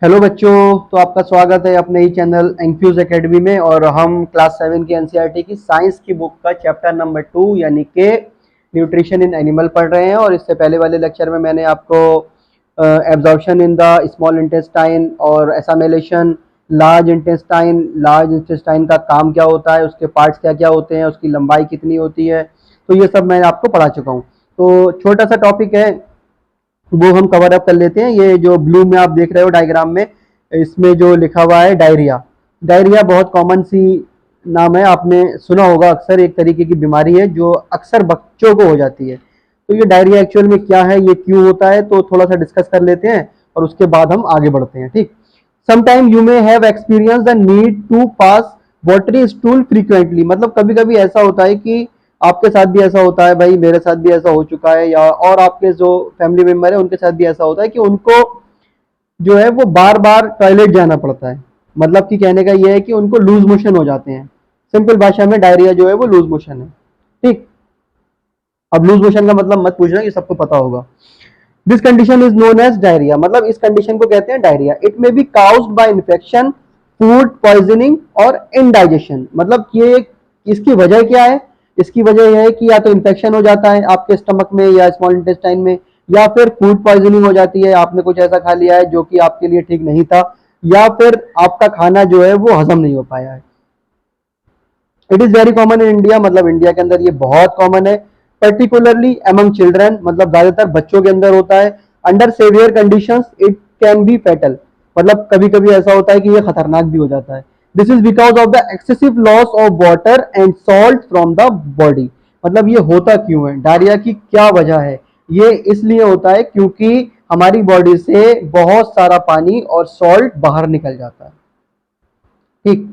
Hello बच्चों। तो आपका स्वागत है अपने ही चैनल एंक्यूज एकेडमी में। और हम क्लास 7 की एनसीईआरटी की साइंस की बुक का चैप्टर नंबर 2 यानी कि न्यूट्रिशन इन एनिमल पढ़ रहे हैं। और इससे पहले वाले लेक्चर में मैंने आपको absorption in the small intestine और एसाइलेशन, लार्ज इंटेस्टाइन का काम क्या होता है, उसके पार्ट्स क्या क्या होते हैं, उसकी लंबाई कितनी होती है, तो ये सब मैं आपको पढ़ा चुका हूँ। तो छोटा सा टॉपिक है वो हम कवर अप कर लेते हैं। ये जो ब्लू में आप देख रहे हो डायग्राम में, इसमें जो लिखा हुआ है डायरिया। डायरिया बहुत कॉमन सी नाम है, आपने सुना होगा अक्सर। एक तरीके की बीमारी है जो अक्सर बच्चों को हो जाती है। तो ये डायरिया एक्चुअल में क्या है, ये क्यों होता है, तो थोड़ा सा डिस्कस कर लेते हैं और उसके बाद हम आगे बढ़ते हैं। ठीक। Sometime you may have experience the need to pass watery stool frequently. मतलब कभी कभी ऐसा होता है कि आपके साथ भी ऐसा होता है, भाई मेरे साथ भी ऐसा हो चुका है, या और आपके जो फैमिली मेंबर है उनके साथ भी ऐसा होता है कि उनको जो है वो बार बार टॉयलेट जाना पड़ता है। मतलब कि कहने का ये है कि उनको लूज मोशन हो जाते हैं। सिंपल भाषा में डायरिया जो है वो लूज मोशन है। ठीक। अब लूज मोशन का मतलब मत पूछना, ये सबको पता होगा। This condition is known as diarrhoea. मतलब इस कंडीशन को कहते हैं diarrhoea. It may be caused by infection, food poisoning और इनडाइजेशन। मतलब ये इसकी वजह क्या है? इसकी वजह यह है कि या तो इन्फेक्शन हो जाता है आपके स्टमक में या स्मॉल इंटेस्टाइन में, या फिर फूड पॉइजनिंग हो जाती है, आपने कुछ ऐसा खा लिया है जो कि आपके लिए ठीक नहीं था, या फिर आपका खाना जो है वो हजम नहीं हो पाया है। It is very common in India. मतलब इंडिया के अंदर ये बहुत कॉमन है, पर्टिकुलरली अमंग चिल्ड्रन। मतलब ज्यादातर बच्चों के अंदर होता है। Under severe conditions it can be fatal. मतलब कभी कभी ऐसा होता है कि ये खतरनाक भी हो जाता है। This is because of the excessive loss of water and salt from the body. मतलब ये होता क्यों है, डायरिया की क्या वजह है? ये इसलिए होता है क्योंकि हमारी बॉडी से बहुत सारा पानी और सॉल्ट बाहर निकल जाता है। ठीक।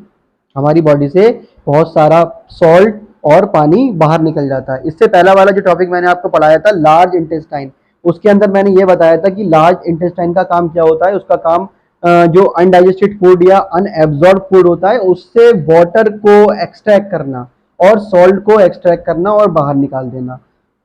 हमारी बॉडी से बहुत सारा सॉल्ट और पानी बाहर निकल जाता है। इससे पहला वाला जो टॉपिक मैंने आपको पढ़ाया था लार्ज इंटेस्टाइन, उसके अंदर मैंने ये बताया था कि लार्ज इंटेस्टाइन का काम क्या होता है। उसका काम जो अनडाइजेस्टेड फूड या अनएब्जॉर्ब फूड होता है उससे वाटर को एक्सट्रैक्ट करना और सॉल्ट को एक्सट्रैक्ट करना और बाहर निकाल देना।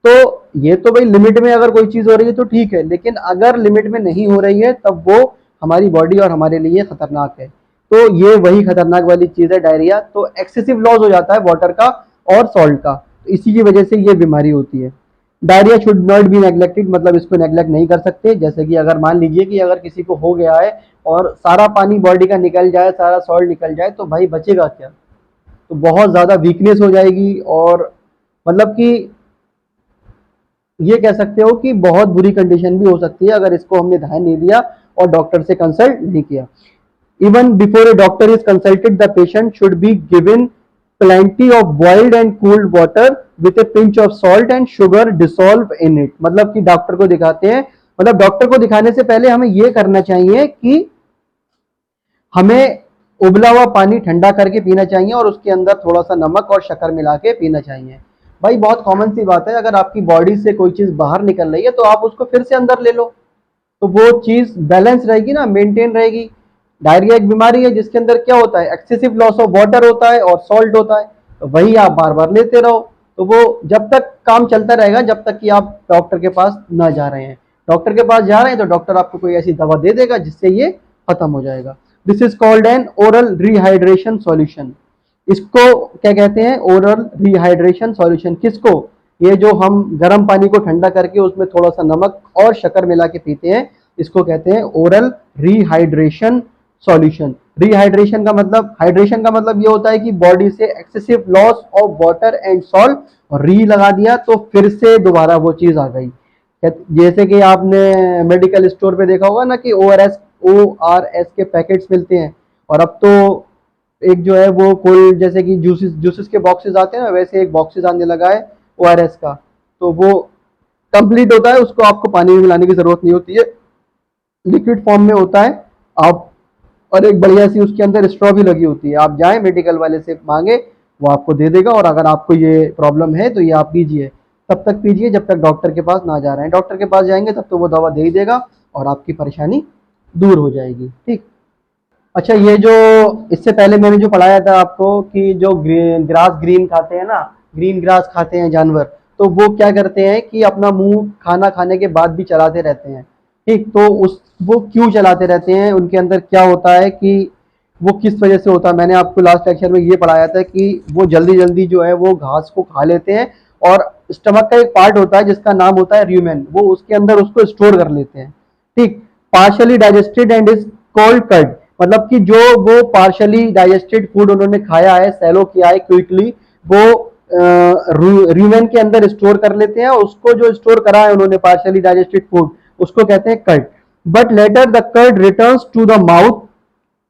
तो ये तो भाई लिमिट में अगर कोई चीज हो रही है तो ठीक है, लेकिन अगर लिमिट में नहीं हो रही है तब वो हमारी बॉडी और हमारे लिए खतरनाक है। तो ये वही खतरनाक वाली चीज है डायरिया। तो एक्सेसिव लॉस हो जाता है वाटर का और सॉल्ट का, तो इसी की वजह से ये बीमारी होती है। Diarrhoea should not be neglected. मतलब इसको नेग्लेक्ट नहीं कर सकते। जैसे कि अगर मान लीजिए कि अगर किसी को हो गया है और सारा पानी बॉडी का निकल जाए, सारा सॉल्ट निकल जाए, तो भाई बचेगा क्या? तो बहुत ज्यादा वीकनेस हो जाएगी। और मतलब कि ये कह सकते हो कि बहुत बुरी कंडीशन भी हो सकती है अगर इसको हमने ध्यान नहीं दिया और डॉक्टर से कंसल्ट नहीं किया। Even before a doctor is consulted, the patient should be given plenty of boiled and cooled water with a pinch of salt and sugar dissolve in it। मतलब कि डॉक्टर को दिखाते हैं, मतलब डॉक्टर को दिखाने से पहले हमें यह करना चाहिए कि हमें उबला हुआ पानी ठंडा करके पीना चाहिए और उसके अंदर थोड़ा सा नमक और शक्कर मिला के पीना चाहिए। भाई बहुत कॉमन सी बात है, अगर आपकी बॉडी से कोई चीज बाहर निकल रही है तो आप उसको फिर से अंदर ले लो, तो वो चीज बैलेंस रहेगी ना, मेंटेन रहेगी। डायरिया एक बीमारी है जिसके अंदर क्या होता है, एक्सेसिव लॉस ऑफ वाटर होता है और सॉल्ट होता है। तो वही आप बार बार लेते रहो तो वो जब तक काम चलता रहेगा जब तक कि आप डॉक्टर के पास ना जा रहे हैं। डॉक्टर के पास जा रहे हैं तो डॉक्टर आपको कोई ऐसी दवा दे देगा जिससे ये खत्म हो जाएगा। This is called an oral rehydration solution. इसको क्या कहते हैं, ओरल रिहाइड्रेशन सॉल्यूशन। किसको? ये जो हम गर्म पानी को ठंडा करके उसमें थोड़ा सा नमक और शक्कर मिला के पीते हैं, इसको कहते हैं ओरल रिहाइड्रेशन सॉल्यूशन। रिहाइड्रेशन का मतलब, हाइड्रेशन का मतलब ये होता है कि बॉडी से excessive loss of water and salt, और री लगा दिया तो फिर से दोबारा वो चीज आ गई। जैसे कि आपने मेडिकल स्टोर पे देखा होगा ना कि ORS के पैकेट्स मिलते हैं, और अब तो एक जो है वो कोल्ड, जैसे कि जूसेस जूसेस के बॉक्सेस आते हैं ना, वैसे एक बॉक्सेस आने लगा है ORS का। तो वो कंप्लीट होता है, उसको आपको पानी में मिलाने की जरूरत नहीं होती है, लिक्विड फॉर्म में होता है। आप, और एक बढ़िया सी उसके अंदर स्ट्रॉ भी लगी होती है। आप जाएं मेडिकल वाले से मांगे, वो आपको दे देगा। और अगर आपको ये प्रॉब्लम है तो ये आप पीजिए, तब तक पीजिए जब तक डॉक्टर के पास ना जा रहे हैं। डॉक्टर के पास जाएंगे तब तो वो दवा दे ही देगा और आपकी परेशानी दूर हो जाएगी। ठीक। अच्छा, ये जो इससे पहले मैंने जो पढ़ाया था आपको कि जो ग्रास ग्रीन खाते हैं ना, ग्रीन ग्रास खाते हैं जानवर, तो वो क्या करते हैं कि अपना मुंह खाना खाने के बाद भी चलाते रहते हैं। ठीक, तो उस वो क्यों चलाते रहते हैं, उनके अंदर क्या होता है कि वो किस वजह से होता है। मैंने आपको लास्ट लेक्चर में ये पढ़ाया था कि वो जल्दी जल्दी जो है वो घास को खा लेते हैं, और स्टमक का एक पार्ट होता है जिसका नाम होता है र्यूमेन, वो उसके अंदर उसको स्टोर कर लेते हैं। ठीक, partially digested and is called curd, मतलब कि जो वो पार्शली डाइजेस्टेड फूड उन्होंने खाया है, सेलो किया है क्विकली, वो र्यूमेन के अंदर स्टोर कर लेते हैं, उसको जो स्टोर करा है उन्होंने पार्शली डाइजेस्टेड फूड, उसको कहते हैं curd. But later the curd returns to the mouth,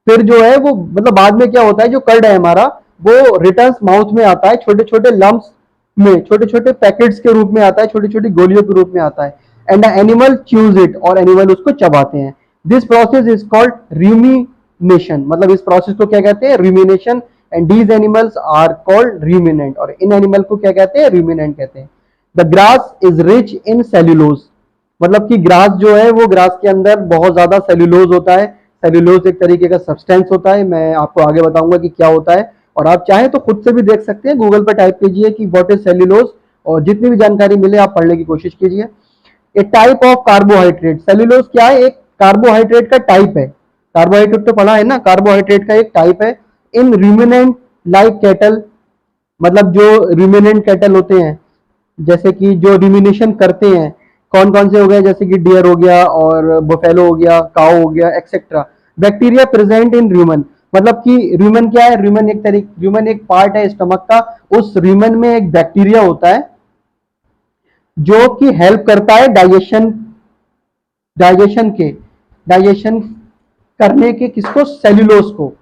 फिर जो है वो मतलब बाद में क्या होता है, जो कर्ड है हमारा वो रिटर्न्स माउथ में आता है, छोटे छोटे लम्प्स में, छोटे छोटे पैकेट्स के रूप में आता है, छोटी छोटी गोलियों के रूप में आता है। And the animal chews it, और एनिमल उसको चबाते हैं। This process is called rumination, मतलब इस प्रोसेस को क्या कहते हैं, rumination. And these animals are called ruminant, और इन एनिमल को क्या कहते हैं, रूमिनेंट कहते हैं। The grass is rich in cellulose, मतलब कि ग्रास जो है वो ग्रास के अंदर बहुत ज्यादा सेल्यूलोज होता है। सेल्यूलोज एक तरीके का सब्सटेंस होता है, मैं आपको आगे बताऊंगा कि क्या होता है, और आप चाहें तो खुद से भी देख सकते हैं, गूगल पर टाइप कीजिए कि व्हाट इज सेल्यूलोज, और जितनी भी जानकारी मिले आप पढ़ने की कोशिश कीजिए। ए टाइप ऑफ कार्बोहाइड्रेट, सेल्यूलोज क्या है, एक कार्बोहाइड्रेट का टाइप है। कार्बोहाइड्रेट तो पढ़ा है ना, कार्बोहाइड्रेट का एक टाइप है। इन रूमिनेंट लाइक कैटल, मतलब जो रूमिनेंट कैटल होते हैं, जैसे कि जो रूमिनेशन करते हैं, कौन कौन से हो गए, जैसे कि डियर हो गया और बफेलो हो गया, काउ हो गया, एक्सेट्रा। बैक्टीरिया प्रेजेंट इन र्यूमन, मतलब कि र्यूमन क्या है, र्यूमन एक पार्ट है स्टमक का, उस र्यूमन में एक बैक्टीरिया होता है जो कि हेल्प करता है डाइजेशन, डाइजेशन के डाइजेशन करने के, किसको, सेल्यूलोज को।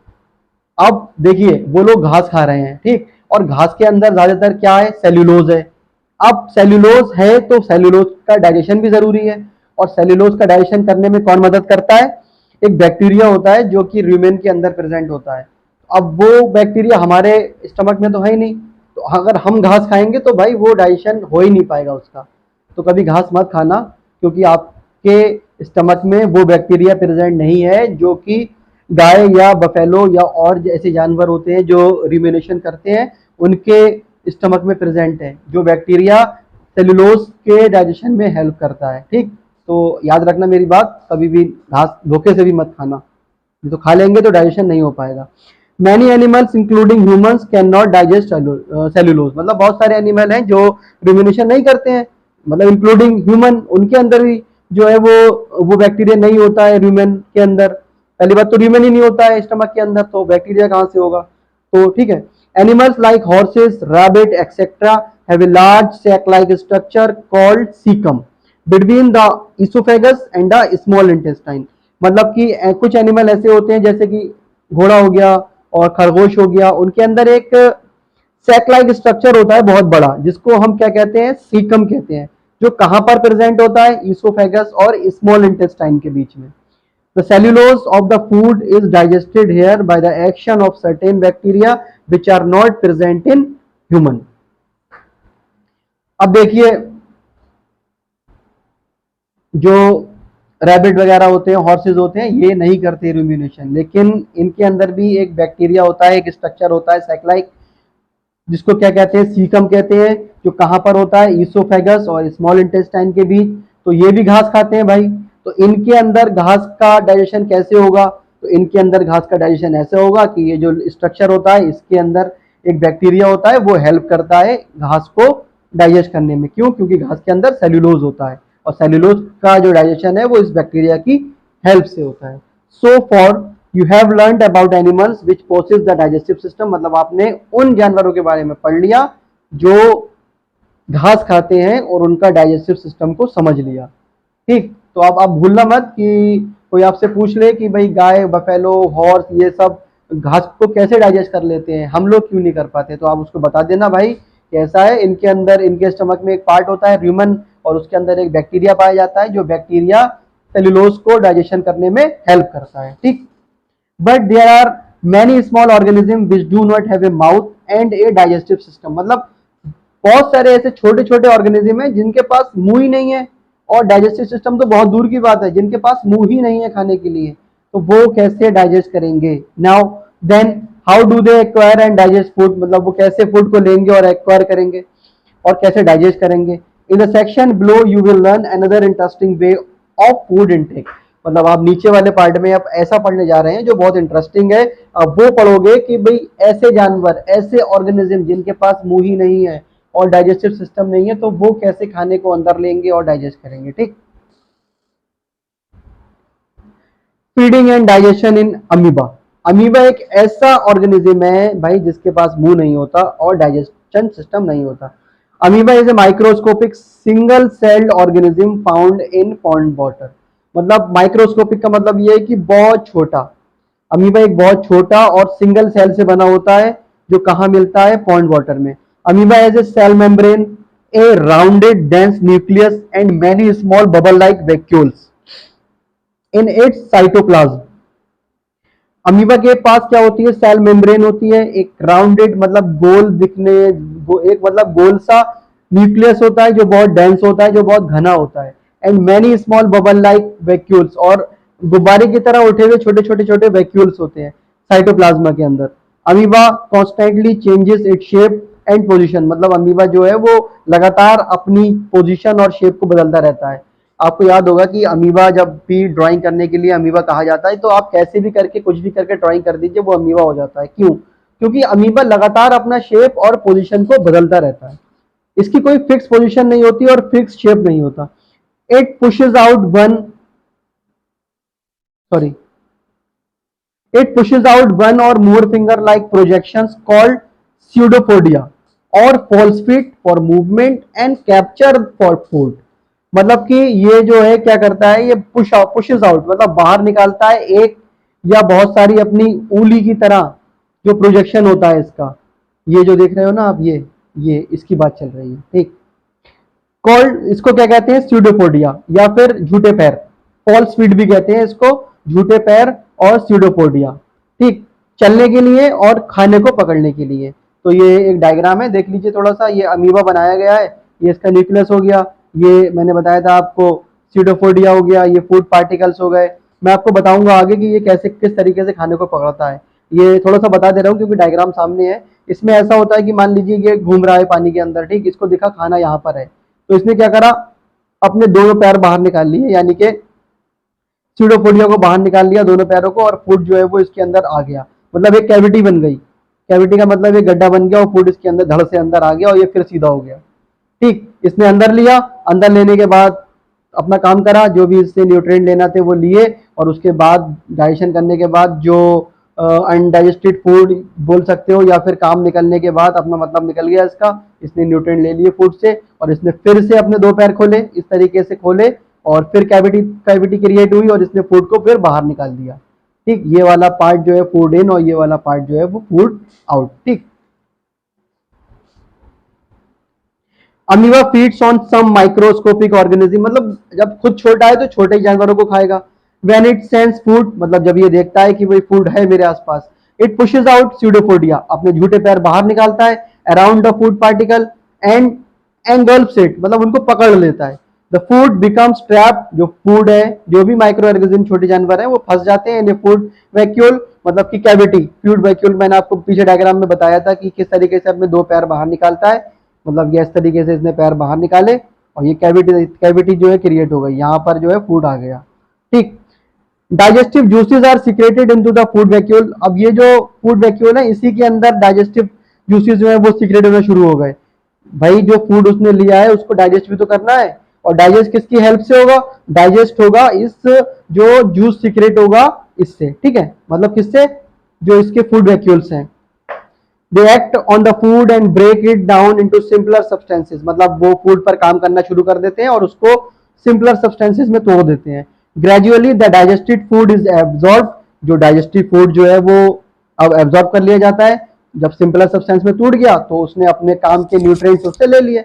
अब देखिए वो लोग घास खा रहे हैं, ठीक, और घास के अंदर ज्यादातर क्या है, सेल्यूलोज है। अब सेल्यूलोज है तो सेल्यूलोज का डाइजेशन भी जरूरी है, और सेल्यूलोज का डाइजेशन करने में कौन मदद करता है, एक बैक्टीरिया होता है जो कि र्यूमेन के अंदर प्रेजेंट होता है। अब वो बैक्टीरिया हमारे स्टमक में तो है ही नहीं, तो अगर हम घास खाएंगे तो भाई वो डाइजेशन हो ही नहीं पाएगा उसका। तो कभी घास मत खाना, क्योंकि आपके स्टमक में वो बैक्टीरिया प्रेजेंट नहीं है जो कि गाय या बफेलो या और ऐसे जानवर होते हैं जो रिमिनेशन करते हैं, उनके स्टमक में प्रेजेंट है, जो बैक्टीरिया सेलुलोज के डाइजेशन में हेल्प करता है। ठीक, तो याद रखना मेरी बात, कभी भी घास धोखे से भी मत खाना, तो खा लेंगे तो डाइजेशन नहीं हो पाएगा। Many animals including humans can not digest cellulose, मतलब बहुत सारे एनिमल हैं जो रिमिनेशन नहीं करते हैं, मतलब इंक्लूडिंग ह्यूमन, उनके अंदर भी जो है वो बैक्टीरिया नहीं होता है ह्यूमन के अंदर। पहली बात तो ह्यूमन ही नहीं होता है स्टमक के अंदर, तो बैक्टीरिया कहां से होगा। तो ठीक है, animals like horses, rabbit etcetera have a large sac like structure called caecum between the oesophagus and the small intestine, मतलब कि कुछ एनिमल ऐसे होते हैं जैसे कि घोड़ा हो गया और खरगोश हो गया, उनके अंदर एक सैक लाइक स्ट्रक्चर होता है बहुत बड़ा, जिसको हम क्या कहते हैं, सीकम कहते हैं, जो कहां पर प्रेजेंट होता है, इसोफेगस और स्मॉल इंटेस्टाइन के बीच में। The cellulose of the food is digested here by the action of certain bacteria which are not present in human. अब देखिए जो रैबिट वगैरह होते हैं, हॉर्सेज होते हैं, ये नहीं करते रूमिनेशन, लेकिन इनके अंदर भी एक बैक्टीरिया होता है, एक स्ट्रक्चर होता है सैकलाइक, जिसको क्या कहते हैं, सीकम कहते हैं, जो कहां पर होता है, ईसोफेगस और स्मॉल इंटेस्टाइन के बीच। तो ये भी घास खाते हैं भाई, तो इनके अंदर घास का डाइजेशन कैसे होगा, तो इनके अंदर घास का डाइजेशन ऐसे होगा कि ये जो स्ट्रक्चर होता है इसके अंदर एक बैक्टीरिया होता है, वो हेल्प करता है घास को डाइजेस्ट करने में। क्यों, क्योंकि घास के अंदर सेल्यूलोज होता है, और सेल्यूलोज का जो डाइजेशन है वो इस बैक्टीरिया की हेल्प से होता है। So for you have learnt about animals which possess the digestive system, मतलब आपने उन जानवरों के बारे में पढ़ लिया जो घास खाते हैं और उनका डाइजेस्टिव सिस्टम को समझ लिया। ठीक, तो आप भूलना मत कि कोई आपसे पूछ ले कि भाई गाय, बफेलो, हॉर्स, ये सब घास को कैसे डाइजेस्ट कर लेते हैं, हम लोग क्यों नहीं कर पाते, तो आप उसको बता देना भाई कैसा है। इनके अंदर, इनके स्टमक में एक पार्ट होता है र्यूमन, और उसके अंदर एक बैक्टीरिया पाया जाता है, जो बैक्टीरिया सेल्यूलोज को डाइजेशन करने में हेल्प करता है। ठीक, but there are many small organism which do not have a mouth and a digestive system, मतलब बहुत सारे ऐसे छोटे छोटे ऑर्गेनिज्म हैं जिनके पास मुंह ही नहीं है, और डाइजेस्टिव सिस्टम तो बहुत दूर की बात है, जिनके पास मुंह ही नहीं है खाने के लिए, तो वो कैसे डाइजेस्ट करेंगे। Now then how do they acquire and digest food, मतलब वो कैसे फूड को लेंगे और एक्वायर करेंगे और कैसे डाइजेस्ट करेंगे। In the section below you will learn another interesting way of food intake. मतलब आप नीचे वाले पार्ट में आप ऐसा पढ़ने जा रहे हैं जो बहुत इंटरेस्टिंग है। आप वो पढ़ोगे कि भाई ऐसे जानवर, ऐसे ऑर्गेनिज्म जिनके पास मुंह ही नहीं है और डाइजेस्टिव सिस्टम नहीं है, तो वो कैसे खाने को अंदर लेंगे और डाइजेस्ट करेंगे। ठीक, feeding and digestion in amoeba. Amoeba एक ऐसा ऑर्गेनिज्म है भाई जिसके पास मुंह नहीं होता और डाइजेशन सिस्टम नहीं होता। Amoeba is a microscopic single celled organism found in pond water. मतलब माइक्रोस्कोपिक का मतलब ये है कि बहुत छोटा। अमीबा एक बहुत छोटा और सिंगल सेल से बना होता है, जो कहाँ मिलता है, पॉन्ड वाटर में। Amoeba has a cell membrane, a rounded dense nucleus and many small bubble like vacuoles in its cytoplasm. Amoeba के पास क्या होती है, सेल मेम्ब्रेन होती है, एक राउंडेड मतलब गोल दिखने, एक मतलब गोल सा न्यूक्लियस होता है जो बहुत डेंस होता है, जो बहुत घना होता है, and many small bubble like vacuoles, और गुब्बारे की तरह उठे हुए छोटे छोटे छोटे वैक्यूल्स होते हैं साइटोप्लाज्मा के अंदर। Amoeba constantly changes its shape and position. मतलब अमीबा जो है वो लगातार अपनी पोजिशन और शेप को बदलता रहता है। आपको याद होगा कि अमीबा जब भी ड्राइंग करने के लिए अमीबा कहा जाता है, तो आप कैसे भी करके कुछ भी करके ड्राइंग कर दीजिए, वो अमीबा हो जाता है। क्यों? क्योंकि अमीबा लगातार अपना शेप और पोजीशन को बदलता रहता है। इसकी कोई फिक्स पोजीशन नहीं होती और फिक्स शेप नहीं होता। It pushes out one sorry It pushes out one or more finger-like projections called pseudopodia or false feet for movement and capture for food। मतलब कि ये जो है क्या करता है, ये पुशेस आउट मतलब बाहर निकालता है एक या बहुत सारी अपनी उंगली की तरह जो प्रोजेक्शन होता है इसका। ये जो देख रहे हो ना आप, ये इसकी बात चल रही है। ठीक, कॉल्ड, इसको क्या कहते हैं, स्यूडोपोडिया या फिर झूठे पैर, फॉल्स फीट भी कहते हैं इसको, झूठे पैर और स्यूडोपोडिया। ठीक, चलने के लिए और खाने को पकड़ने के लिए। तो ये एक डायग्राम है, देख लीजिए थोड़ा सा। ये अमीबा बनाया गया है, ये इसका न्यूक्लियस हो गया, ये मैंने बताया था आपको स्यूडोपोडिया हो गया, ये फूड पार्टिकल्स हो गए। मैं आपको बताऊंगा आगे कि ये कैसे किस तरीके से खाने को पकड़ता है। ये थोड़ा सा बता दे रहा हूँ क्योंकि डायग्राम सामने है। इसमें ऐसा होता है कि मान लीजिए ये घूम रहा है पानी के अंदर, ठीक, इसको दिखा खाना यहाँ पर है, तो इसने क्या करा, अपने दोनों पैर बाहर निकाल लिए, यानी कि सीडोफोडिया को बाहर निकाल लिया दोनों पैरों को, और फूड जो है वो इसके अंदर आ गया। मतलब एक कैविटी बन गई। कैविटी का मतलब एक गड्ढा बन गया और फूड इसके अंदर धड़ से अंदर आ गया और ये फिर सीधा हो गया। ठीक, इसने अंदर लिया, अंदर लेने के बाद अपना काम करा, जो भी इससे न्यूट्रिएंट लेना थे वो लिए, और उसके बाद डाइजेशन करने के बाद जो अनडाइजेस्टेड फूड बोल सकते हो या फिर काम निकलने के बाद अपना मतलब निकल गया इसका, इसने न्यूट्रिएंट ले लिए फूड से, और इसने फिर से अपने दो पैर खोले, इस तरीके से खोले, और फिर कैविटी कैविटी क्रिएट हुई और इसने फूड को फिर बाहर निकाल दिया। ठीक, ये वाला पार्ट जो है फूड इन और ये वाला पार्ट जो है वो फूड आउट। ठीक, amoeba feeds on some microscopic organism, मतलब जब खुद छोटा है तो छोटे जानवरों को खाएगा। व्हेन इट सेंस फूड, मतलब जब ये देखता है कि भाई फूड है मेरे आसपास, इट पुशेस आउट स्यूडोपोडिया, अपने झूठे पैर बाहर निकालता है around the food particle and engulfs it, मतलब उनको पकड़ लेता है। द फूड बिकम्स ट्रैप, जो फूड है, जो भी माइक्रो ऑर्गेनिज्म छोटे जानवर है वो फंस जाते हैं इन फूड वैक्यूल, मतलब कि कैविटी। फूड वैक्यूल मैंने आपको पीछे डायग्राम में बताया था कि किस तरीके से अपने दो पैर बाहर निकालता है। मतलब ये इस तरीके से इसने पैर बाहर निकाले और ये कैविटी कैविटी जो है क्रिएट हो गई, यहाँ पर जो है फूड आ गया। ठीक, digestive juices are secreted into the food vacuole. अब ये जो फूड वैक्यूल है इसी के अंदर डाइजेस्टिव जूसेस जो है वो सीक्रेट होना शुरू हो गए। भाई जो फूड उसने लिया है उसको डाइजेस्ट भी तो करना है, और डाइजेस्ट किसकी हेल्प से होगा, डाइजेस्ट होगा इस जो जूस सीक्रेट होगा इससे। ठीक है, मतलब किससे, जो इसके फूड वैक्यूल्स हैं। They act on the food and break it down into simpler substances, मतलब वो फूड पर काम करना शुरू कर देते हैं और उसको सिंपलर सब्सटेंसेस में तोड़ देते हैं। Gradually the digested food is absorb, जो डाइजेस्टिव फूड जो है वो अब एब्जॉर्ब कर लिया जाता है। जब सिंपलर सब्सटेंस में टूट गया तो उसने अपने काम के न्यूट्रिएंट्स उससे ले लिए।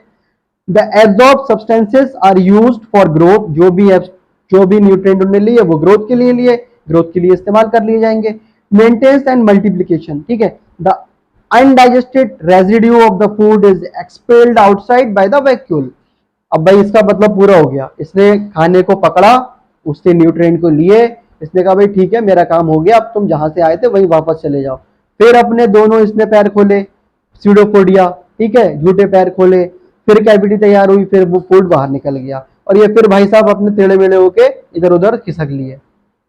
The absorbed substances are used for growth, जो भी न्यूट्रिएंट उन्होंने लिए वो ग्रोथ के लिए ग्रोथ के लिए इस्तेमाल कर लिए जाएंगे। मेंटेनेंस एंड मल्टीप्लिकेशन, ठीक है, the undigested residue of the food is expelled outside by the vacuole. अब भाई इसका मतलब पूरा हो गया, इसने खाने को पकड़ा, उससे न्यूट्रिएंट को लिए, इसने कहा भाई ठीक है मेरा काम हो गया, अब तुम जहां से आए थे वहीं वापस चले जाओ। फिर अपने दोनों इसने पैर खोले, स्यूडोपोडिया, ठीक है, झूठे पैर खोले, फिर कैविटी तैयार हुई, फिर वो फूड बाहर निकल गया, और ये फिर भाई साहब अपने टेढ़े मेढ़े होके इधर उधर खिसक लिए।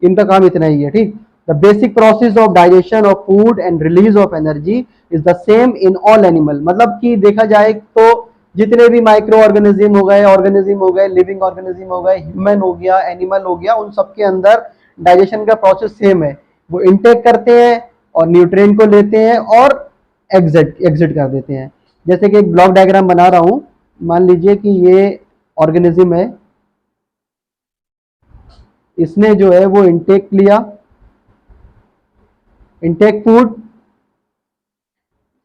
इनका काम इतना ही है, ठीक। The basic process of digestion of food and release of energy is the same in all animal. मतलब कि देखा जाए तो जितने भी माइक्रो ऑर्गेनिज्म हो गए, लिविंग ऑर्गेनिज्म हो गए, ह्यूमन हो गया, एनिमल हो गया, उन सबके अंदर डाइजेशन का प्रोसेस सेम है। वो इनटेक करते हैं और न्यूट्रिएंट को लेते हैं और एग्जिट कर देते हैं। जैसे कि एक ब्लॉक डायग्राम बना रहा हूं, मान लीजिए कि ये ऑर्गेनिज्म है, इसने जो है वो इनटेक लिया, इनटेक फूड,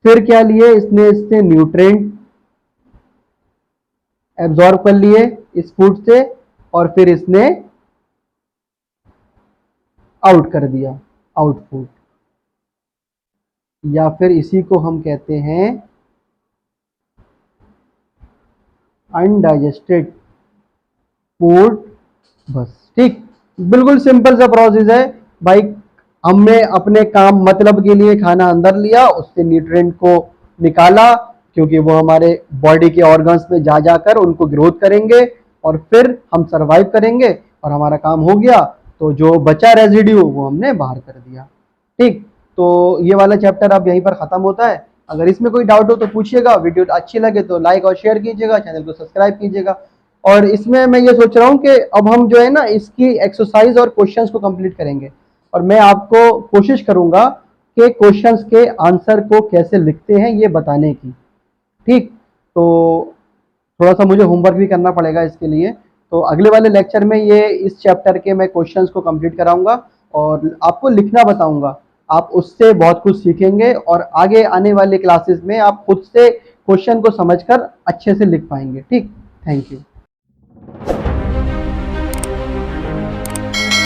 फिर क्या लिए इसने, इससे न्यूट्रिएंट एब्जॉर्ब कर लिए इस फूड से, और फिर इसने आउट कर दिया, आउट फूड, या फिर इसी को हम कहते हैं अनडाइजेस्टेड फूड। बस, ठीक। बिल्कुल सिंपल सा प्रोसेस है भाई। हमने अपने काम मतलब के लिए खाना अंदर लिया, उससे न्यूट्रिएंट को निकाला, क्योंकि वो हमारे बॉडी के ऑर्गन्स में जा जाकर उनको ग्रोथ करेंगे और फिर हम सरवाइव करेंगे और हमारा काम हो गया। तो जो बचा रेजिड्यू वो हमने बाहर कर दिया, ठीक। तो ये वाला चैप्टर अब यहीं पर खत्म होता है। अगर इसमें कोई डाउट हो तो पूछिएगा। वीडियो अच्छी लगे तो लाइक और शेयर कीजिएगा, चैनल को सब्सक्राइब कीजिएगा। और इसमें मैं ये सोच रहा हूँ कि अब हम जो है ना इसकी एक्सरसाइज और क्वेश्चंस को कंप्लीट करेंगे, और मैं आपको कोशिश करूंगा कि क्वेश्चंस के आंसर को कैसे लिखते हैं ये बताने की, ठीक। तो थोड़ा सा मुझे होमवर्क भी करना पड़ेगा इसके लिए। तो अगले वाले लेक्चर में ये इस चैप्टर के मैं क्वेश्चंस को कंप्लीट कराऊंगा और आपको लिखना बताऊंगा। आप उससे बहुत कुछ सीखेंगे और आगे आने वाले क्लासेस में आप खुद से क्वेश्चन को समझकर अच्छे से लिख पाएंगे, ठीक। Thank you.